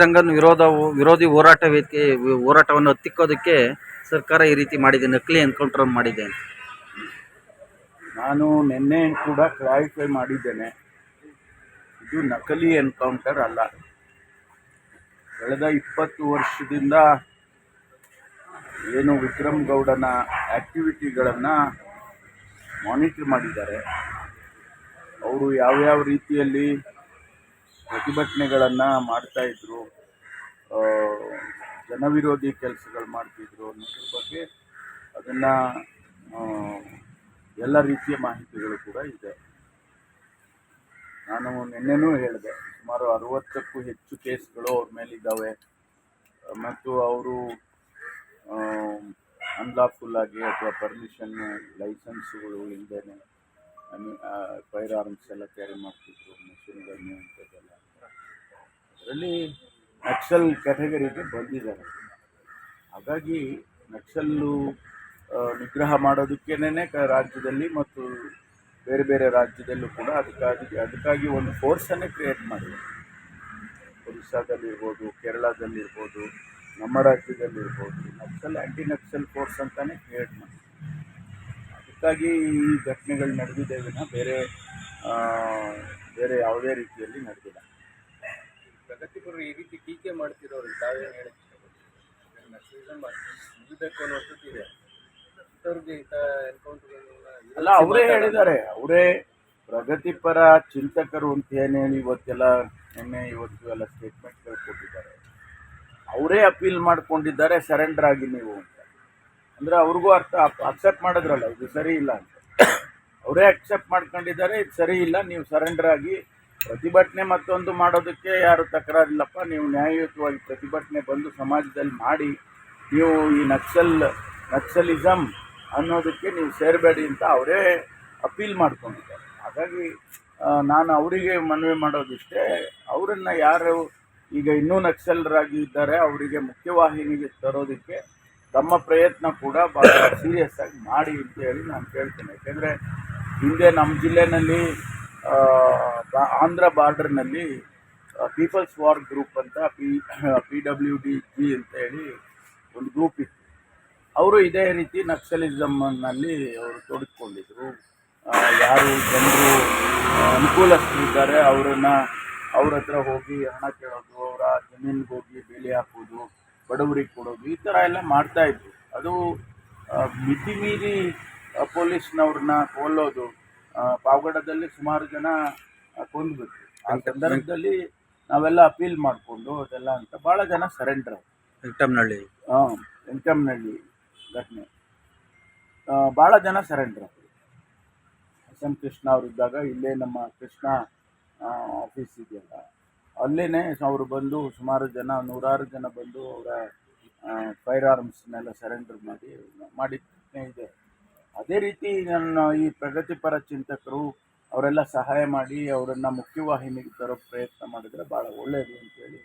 ರಂಗನ್ ವಿರೋಧಿ ಹೋರಾಟವನ್ನು ಹತ್ತಿಕ್ಕೋದಕ್ಕೆ ಸರ್ಕಾರ ಈ ರೀತಿ ಮಾಡಿದೆ, ನಕಲಿ ಎನ್ಕೌಂಟರ್ ಮಾಡಿದೆ ಅಂತ. ನಾನು ನಿನ್ನೆ ಕೂಡ ಕ್ಲಾರಿಫೈ ಮಾಡಿದ್ದೇನೆ, ಇದು ನಕಲಿ ಎನ್ಕೌಂಟರ್ ಅಲ್ಲ. ಕಳೆದ 20 ವರ್ಷದಿಂದ ಏನು ವಿಕ್ರಮ್ ಗೌಡನ ಆ್ಯಕ್ಟಿವಿಟಿಗಳನ್ನು ಮಾನಿಟರ್ ಮಾಡಿದ್ದಾರೆ. ಅವರು ಯಾವ್ಯಾವ ರೀತಿಯಲ್ಲಿ ಪ್ರತಿಭಟನೆಗಳನ್ನು ಮಾಡ್ತಾಯಿದ್ರು, ಜನವಿರೋಧಿ ಕೆಲಸಗಳು ಮಾಡ್ತಿದ್ರು ಅನ್ನೋದ್ರ ಬಗ್ಗೆ ಅದನ್ನು ಎಲ್ಲ ರೀತಿಯ ಮಾಹಿತಿಗಳು ಕೂಡ ಇದೆ. ನಾನು ನಿನ್ನೆನೂ ಹೇಳಿದೆ, ಸುಮಾರು 60ಕ್ಕೂ ಹೆಚ್ಚು ಕೇಸ್ಗಳು ಅವ್ರ ಮೇಲಿದ್ದಾವೆ ಮತ್ತು ಅವರು ಅನ್ಲಾಫುಲ್ ಆಗಿ ಅಥವಾ ಪರ್ಮಿಷನ್ನು ಲೈಸೆನ್ಸುಗಳು ಇಲ್ಲದೇ ಫೈರ್ ಆರ್ಮ್ಸ್ ಎಲ್ಲ ಕ್ಯಾರಿ ಮಾಡ್ತಿದ್ರು, ಮೆಷಿನ್ ಗನ್ನು ಅಂಥದ್ದೆಲ್ಲ. ಅದರಲ್ಲಿ ನಕ್ಸಲ್ ಕ್ಯಾಟಗರಿಗೆ ಬಂದಿದ್ದಾರೆ. ಹಾಗಾಗಿ ನಕ್ಸಲ್ಲು ನಿಗ್ರಹ ಮಾಡೋದಕ್ಕೇನೆ ರಾಜ್ಯದಲ್ಲಿ ಮತ್ತು ಬೇರೆ ಬೇರೆ ರಾಜ್ಯದಲ್ಲೂ ಕೂಡ ಅದಕ್ಕಾಗಿ ಒಂದು ಫೋರ್ಸನ್ನೇ ಕ್ರಿಯೇಟ್ ಮಾಡಿದೆ. ಒರಿಸ್ಸಾದಲ್ಲಿರ್ಬೋದು, ಕೇರಳದಲ್ಲಿರ್ಬೋದು, ನಮ್ಮ ರಾಜ್ಯದಲ್ಲಿರ್ಬೋದು, ನಕ್ಸಲ್ ಆ್ಯಂಟಿ ನಕ್ಸಲ್ ಫೋರ್ಸ್ ಅಂತಲೇ ಕ್ರಿಯೇಟ್ ಮಾಡಿ. ಅದಕ್ಕಾಗಿ ಈ ಘಟನೆಗಳು ನಡೆದಿದೆ ವಿನ ಬೇರೆ ಯಾವುದೇ ರೀತಿಯಲ್ಲಿ ನಡೆದಿಲ್ಲ. ಪ್ರಗತಿಪರರು ಈ ರೀತಿ ಟೀಕೆ ಮಾಡ್ತಿರೋರು ತಾವೇನು ಹೇಳಕ್ಕೆ ಇಷ್ಟಪಡ್ತೀವಿ? ನಕ್ಸಲಿಸಮ್ ಮುಗಿಬೇಕು ಅನ್ನೋಷ್ಟಿದೆ, ಇಂಥವ್ರಿಗೆ ಇಂಥ ಎನ್ಕೌಂಟರ್ಗಳನ್ನ ಅಲ್ಲ, ಅವರೇ ಹೇಳಿದ್ದಾರೆ. ಅವರೇ ಪ್ರಗತಿಪರ ಚಿಂತಕರು ಅಂತ ಏನೇನು ಇವತ್ತು ಎಲ್ಲ ಸ್ಟೇಟ್ಮೆಂಟ್ಗಳು ಕೊಟ್ಟಿದ್ದಾರೆ. ಅವರೇ ಅಪೀಲ್ ಮಾಡ್ಕೊಂಡಿದ್ದಾರೆ, ಸರೆಂಡರ್ ಆಗಿ ನೀವು ಅಂತ. ಅಂದರೆ ಅವ್ರಿಗೂ ಅಕ್ಸೆಪ್ಟ್ ಮಾಡಿದ್ರಲ್ಲ ಇದು ಸರಿ ಇಲ್ಲ ಅಂತ. ಅವರೇ ಅಕ್ಸೆಪ್ಟ್ ಮಾಡ್ಕೊಂಡಿದ್ದಾರೆ, ಇದು ಸರಿ ಇಲ್ಲ, ನೀವು ಸರೆಂಡರ್ ಆಗಿ ಪ್ರತಿಭಟನೆ ಮತ್ತೊಂದು ಮಾಡೋದಕ್ಕೆ ಯಾರು ತಕರಾರಿಲ್ಲಪ್ಪ, ನೀವು ನ್ಯಾಯಯುತವಾಗಿ ಪ್ರತಿಭಟನೆ ಬಂದು ಸಮಾಜದಲ್ಲಿ ಮಾಡಿ, ನೀವು ಈ ನಕ್ಸಲಿಸಮ್ ಅನ್ನೋದಕ್ಕೆ ನೀವು ಸೇರಬೇಡಿ ಅಂತ ಅವರೇ ಅಪೀಲ್ ಮಾಡ್ಕೊಂಡಿದ್ದಾರೆ. ಹಾಗಾಗಿ ನಾನು ಅವರಿಗೆ ಮನವಿ ಮಾಡೋದಿಷ್ಟೇ, ಅವರನ್ನು ಯಾರು ಈಗ ಇನ್ನೂ ನಕ್ಸಲರಾಗಿ ಇದ್ದಾರೆ ಅವರಿಗೆ ಮುಖ್ಯವಾಹಿನಿಗೆ ತರೋದಕ್ಕೆ ತಮ್ಮ ಪ್ರಯತ್ನ ಕೂಡ ಭಾಳ ಸೀರಿಯಸ್ ಆಗಿ ಮಾಡಿ ಅಂತ ಹೇಳಿ ನಾನು ಕೇಳ್ತೇನೆ. ಯಾಕೆಂದರೆ ಹಿಂದೆ ನಮ್ಮ ಜಿಲ್ಲೆಯಲ್ಲಿ ಆಂಧ್ರ ಬಾರ್ಡರ್ನಲ್ಲಿ ಪೀಪಲ್ಸ್ ವಾರ್ ಗ್ರೂಪ್ ಅಂತ PWDG ಅಂತ ಹೇಳಿ ಒಂದು ಗ್ರೂಪ್ ಇತ್ತು. ಅವರು ಇದೇ ರೀತಿ ನಕ್ಸಲಿಸಮ್ನಲ್ಲಿ ಅವರು ತೊಡಗಿಕೊಂಡಿದ್ರು. ಯಾರು ಜನರು ಅನುಕೂಲಸ್ಥರಿದ್ದಾರೆ ಅವ್ರ ಹತ್ರ ಹೋಗಿ ಹಣ ಕೇಳೋದು, ಅವರ ಜಮೀನಿಗೆ ಹೋಗಿ ಬೇಲಿ ಹಾಕೋದು, ಬಡವರಿಗೆ ಕೊಡೋದು, ಈ ಥರ ಎಲ್ಲ ಮಾಡ್ತಾಯಿದ್ರು. ಅದು ಮಿತಿ ಮೀರಿ ಪೊಲೀಸ್ನವ್ರನ್ನ ಕೊಲ್ಲೋದು. ಪಾವಗಡದಲ್ಲಿ ಸುಮಾರು ಜನ ಕೊಂದುಬಿಟ್ರು. ಆ ಸಂದರ್ಭದಲ್ಲಿ ನಾವೆಲ್ಲ ಅಪೀಲ್ ಮಾಡಿಕೊಂಡು ಅದೆಲ್ಲ ಅಂತ ಭಾಳ ಜನ ಸರೆಂಡರ್. ವೆಂಕಮ್ಮನಹಳ್ಳಿ ಘಟನೆ ಭಾಳ ಜನ ಸರೆಂಡರ್. SM ಕೃಷ್ಣ ಅವರಿದ್ದಾಗ ಇಲ್ಲೇ ನಮ್ಮ ಕೃಷ್ಣ ಆಫೀಸ್ ಇದೆಯಲ್ಲ, ಅಲ್ಲೇ ಅವರು ಬಂದು ಸುಮಾರು ಜನ, 100 ಜನ ಬಂದು ಅವರ ಫೈರ್ ಆರ್ಮ್ಸ್ನೆಲ್ಲ ಸರೆಂಡರ್ ಮಾಡಿದ್ದೇ ಇದೆ. ಅದೇ ರೀತಿ ಈ ಪ್ರಗತಿಪರ ಚಿಂತಕರು ಅವರೆಲ್ಲ ಸಹಾಯ ಮಾಡಿ ಅವರನ್ನು ಮುಖ್ಯವಾಹಿನಿಗೆ ತರೋ ಪ್ರಯತ್ನ ಮಾಡಿದರೆ ಭಾಳ ಒಳ್ಳೆಯದು ಅಂತೇಳಿ